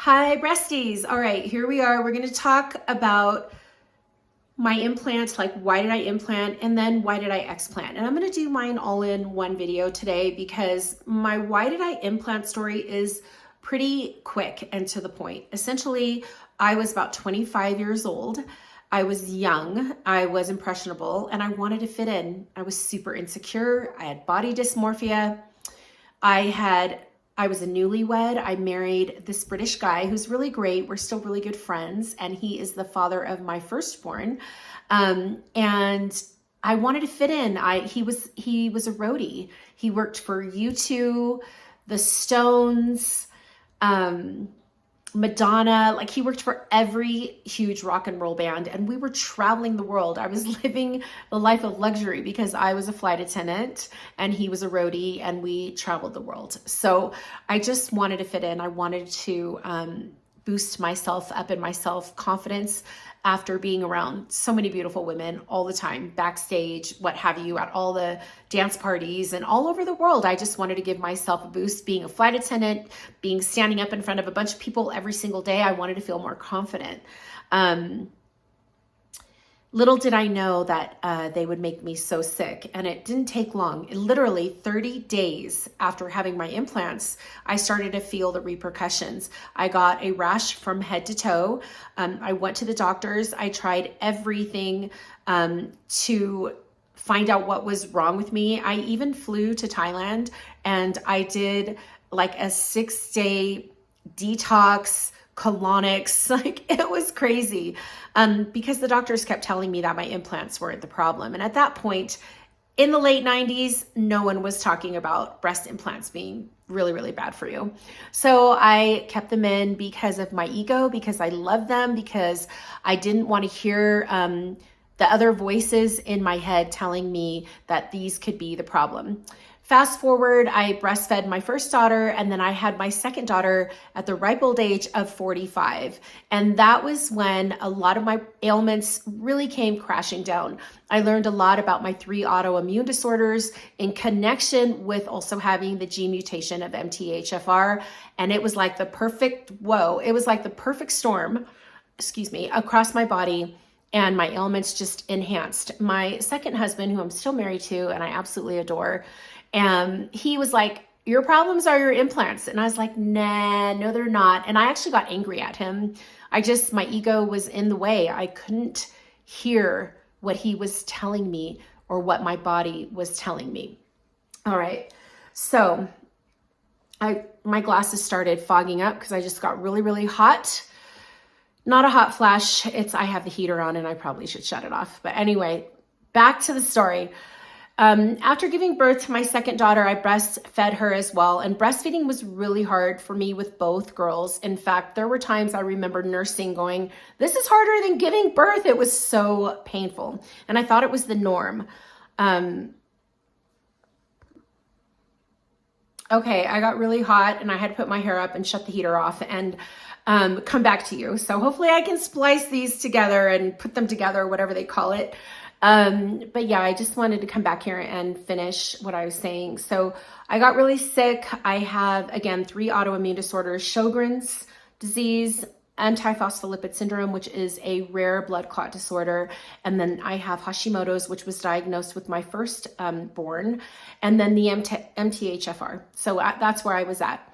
Hi, breasties. All right, here we are. We're going to talk about my implant, like why did I implant, and then why did I explant? And I'm going to do mine all in one video today because my why did I implant story is pretty quick and to the point. Essentially, I was about 25 years old. I was young, I was impressionable, and I wanted to fit in. I was super insecure. I had body dysmorphia. I had I was a newlywed. I married this British guy who's really great. We're still really good friends, and he is the father of my firstborn. And I wanted to fit in. He was a roadie. He worked for U2, the Stones, um, Madonna, like he worked for every huge rock and roll band, and we were traveling the world. I was living the life of luxury because I was a flight attendant and he was a roadie, and we traveled the world. So I just wanted to fit in. I wanted to boost myself up in my self-confidence after being around so many beautiful women all the time, backstage, what have you, at all the dance parties and all over the world. I just wanted to give myself a boost. Being a flight attendant, being standing up in front of a bunch of people every single day, I wanted to feel more confident. Little did I know that they would make me so sick, and it didn't take long. Literally 30 days after having my implants, I started to feel the repercussions. I got a rash from head to toe. I went to the doctors. I tried everything to find out what was wrong with me. I even flew to Thailand, and I did like a 6-day detox colonics. Like it was crazy because the doctors kept telling me that my implants weren't the problem. And at that point in the late 90s, no one was talking about breast implants being really, really bad for you. So I kept them in because of my ego, because I love them, because I didn't want to hear the other voices in my head telling me that these could be the problem. Fast forward, I breastfed my first daughter, and then I had my second daughter at the ripe old age of 45. And that was when a lot of my ailments really came crashing down. I learned a lot about my 3 autoimmune disorders in connection with also having the gene mutation of MTHFR. And it was like the perfect, it was like the perfect storm, across my body. And my ailments just enhanced. My second husband, who I'm still married to and I absolutely adore, and he was like, your problems are your implants. And I was like, nah, no, they're not. And I actually got angry at him. My ego was in the way. I couldn't hear what he was telling me or what my body was telling me. All right. So my glasses started fogging up because I just got really, really hot. Not a hot flash. I have the heater on and I probably should shut it off. But anyway, back to the story. After giving birth to my second daughter, I breastfed her as well. And breastfeeding was really hard for me with both girls. In fact, there were times I remember nursing going, this is harder than giving birth. It was so painful. And I thought it was the norm. Okay, I got really hot and I had to put my hair up and shut the heater off and come back to you. So hopefully I can splice these together and put them together, whatever they call it. But yeah, I just wanted to come back here and finish what I was saying. So I got really sick. I have, again, 3 autoimmune disorders: Sjogren's disease, antiphospholipid syndrome, which is a rare blood clot disorder. And then I have Hashimoto's, which was diagnosed with my first born, and then the MTHFR. So that's where I was at.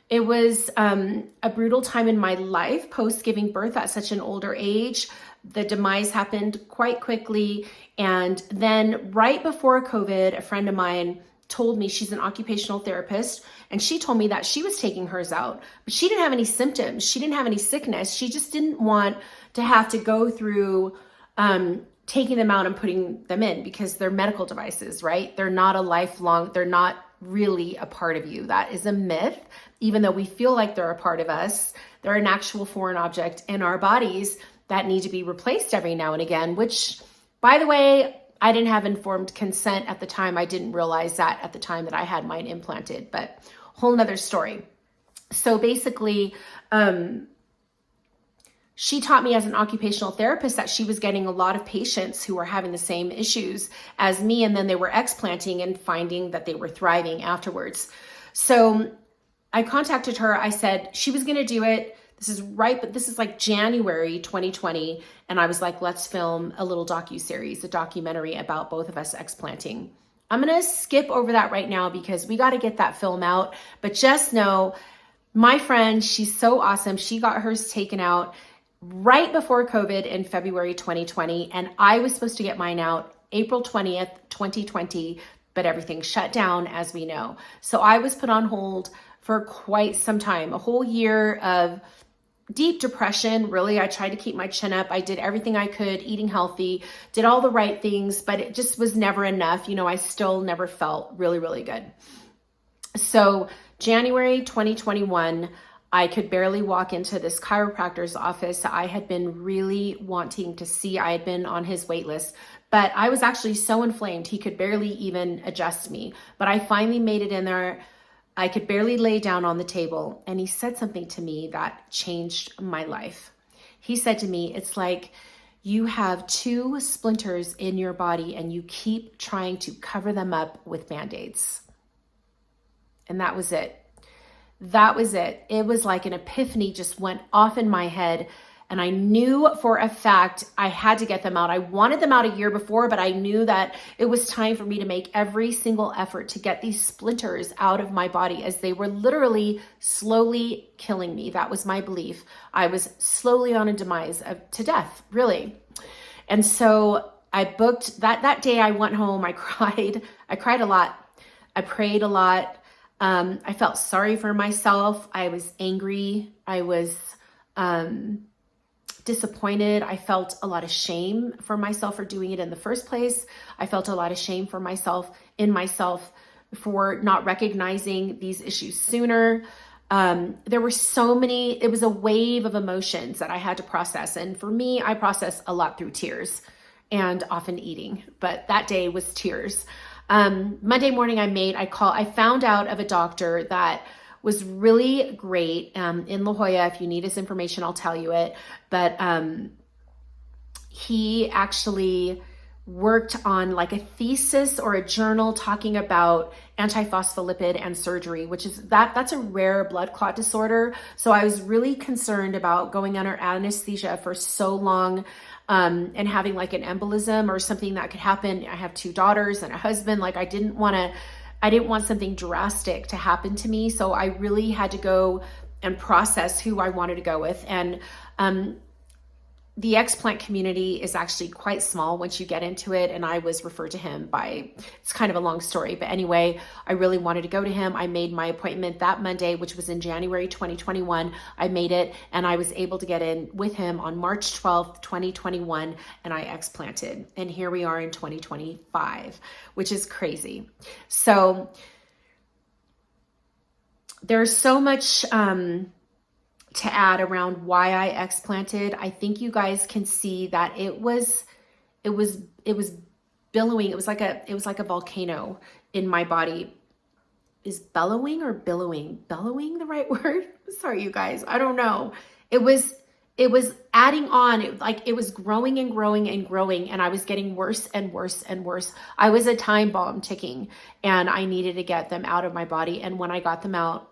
It was a brutal time in my life post giving birth at such an older age. The demise happened quite quickly. And then right before COVID, a friend of mine told me, she's an occupational therapist, and she told me that she was taking hers out, but she didn't have any symptoms. She didn't have any sickness. She just didn't want to have to go through taking them out and putting them in because they're medical devices, right? They're not they're not really a part of you. That is a myth. Even though we feel like they're a part of us, they're an actual foreign object in our bodies that need to be replaced every now and again, which, by the way, I didn't have informed consent at the time. I didn't realize that at the time that I had mine implanted, but whole nother story. So basically, she taught me as an occupational therapist that she was getting a lot of patients who were having the same issues as me, and then they were explanting and finding that they were thriving afterwards. So I contacted her. I said she was going to do it. but this is like January 2020. And I was like, let's film a little docuseries, a documentary about both of us explanting. I'm going to skip over that right now because we got to get that film out. But just know, my friend, she's so awesome. She got hers taken out right before COVID in February 2020. And I was supposed to get mine out April 20th, 2020, but everything shut down, as we know. So I was put on hold for quite some time, a whole year of deep depression. Really, I tried to keep my chin up. I did everything I could, eating healthy, did all the right things, but it just was never enough. I still never felt really, really good. So January 2021, I could barely walk into this chiropractor's office I had been really wanting to see. I had been on his wait list, but I was actually so inflamed, he could barely even adjust me. But I finally made it in there. I could barely lay down on the table. And he said something to me that changed my life. He said to me, it's like you have 2 splinters in your body and you keep trying to cover them up with Band-Aids. And that was it. That was it. It was like an epiphany just went off in my head. And I knew for a fact I had to get them out. I wanted them out a year before, but I knew that it was time for me to make every single effort to get these splinters out of my body, as they were literally slowly killing me. That was my belief. I was slowly on a demise to death, really. And so I booked that day. I went home. I cried. I cried a lot. I prayed a lot. I felt sorry for myself. I was angry. I was, disappointed. I felt a lot of shame for myself for doing it in the first place. I felt a lot of shame for myself for not recognizing these issues sooner. There were so many, it was a wave of emotions that I had to process. And for me, I process a lot through tears and often eating, but that day was tears. Monday morning I found out of a doctor that was really great in La Jolla. If you need his information, I'll tell you it. But he actually worked on like a thesis or a journal talking about antiphospholipid and surgery, which is that's a rare blood clot disorder. So I was really concerned about going under anesthesia for so long and having like an embolism or something that could happen. I have 2 daughters and a husband. Like I didn't want something drastic to happen to me. So I really had to go and process who I wanted to go with. And the Explant community is actually quite small once you get into it. And I was referred to him it's kind of a long story, but anyway, I really wanted to go to him. I made my appointment that Monday, which was in January 2021. I made it and I was able to get in with him on March 12th, 2021, and I explanted. And here we are in 2025, which is crazy. So there's so much, to add around why I explanted. I think you guys can see that it was billowing. It was like a volcano in my body. Is bellowing or billowing? Bellowing the right word? Sorry, you guys. I don't know. It was adding on. It was growing and growing and growing, and I was getting worse and worse and worse. I was a time bomb ticking, and I needed to get them out of my body. And when I got them out,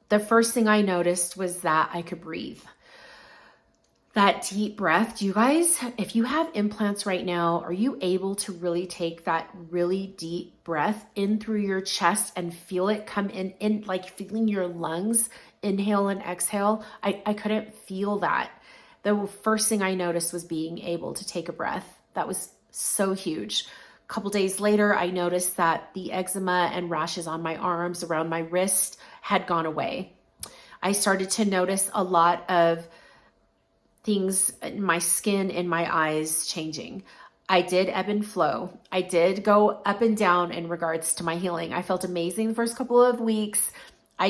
the first thing I noticed was that I could breathe. That deep breath. Do you guys, if you have implants right now, are you able to really take that really deep breath in through your chest and feel it come in like feeling your lungs inhale and exhale? I couldn't feel that. The first thing I noticed was being able to take a breath. That was so huge. A couple days later, I noticed that the eczema and rashes on my arms, around my wrist, had gone away. I started to notice a lot of things in my skin, in my eyes changing. I did ebb and flow. I did go up and down in regards to my healing. I felt amazing the first couple of weeks. I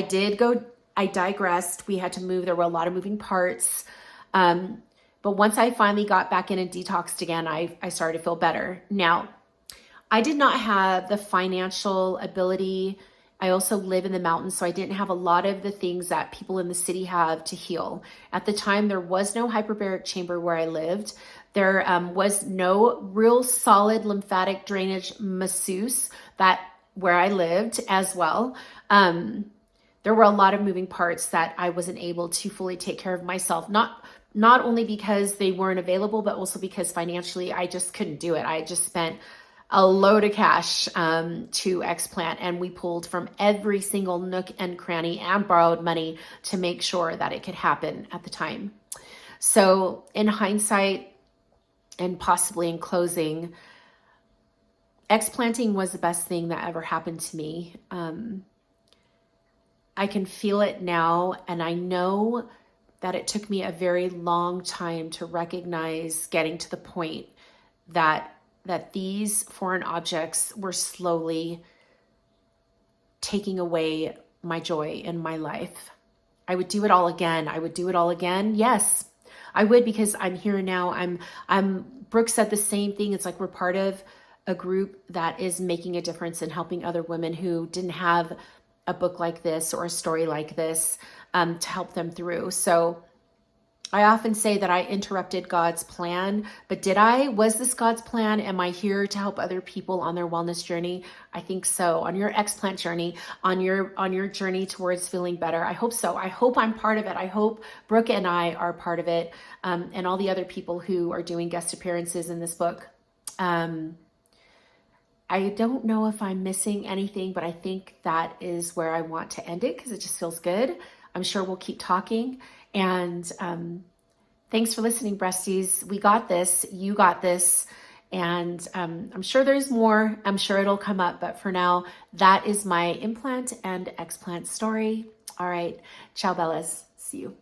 digressed. We had to move. There were a lot of moving parts. But once I finally got back in and detoxed again, I started to feel better. Now, I did not have the financial ability. I also live in the mountains, so I didn't have a lot of the things that people in the city have to heal. At the time, there was no hyperbaric chamber where I lived. There was no real solid lymphatic drainage masseuse where I lived as well. There there were a lot of moving parts that I wasn't able to fully take care of myself. Not only because they weren't available, but also because financially I just couldn't do it. I just spent a load of cash to Explant, and we pulled from every single nook and cranny and borrowed money to make sure that it could happen at the time. So in hindsight, and possibly in closing, explanting was the best thing that ever happened to me. I can feel it now, and I know that it took me a very long time to recognize getting to the point that these foreign objects were slowly taking away my joy in my life. I would do it all again. I would do it all again. Yes, I would, because I'm here now. Brooke said the same thing. It's like we're part of a group that is making a difference in helping other women who didn't have a book like this or a story like this to help them through. So I often say that I interrupted God's plan, but did I? Was this God's plan? Am I here to help other people on their wellness journey? I think so. On your explant journey, on your journey towards feeling better. I hope so. I hope I'm part of it. I hope Brooke and I are part of it, and all the other people who are doing guest appearances in this book. I don't know if I'm missing anything, but I think that is where I want to end it because it just feels good. I'm sure we'll keep talking. And thanks for listening, breasties. We got this. You got this. And I'm sure there's more. I'm sure it'll come up. But for now, that is my implant and explant story. All right. Ciao, Bellas. See you.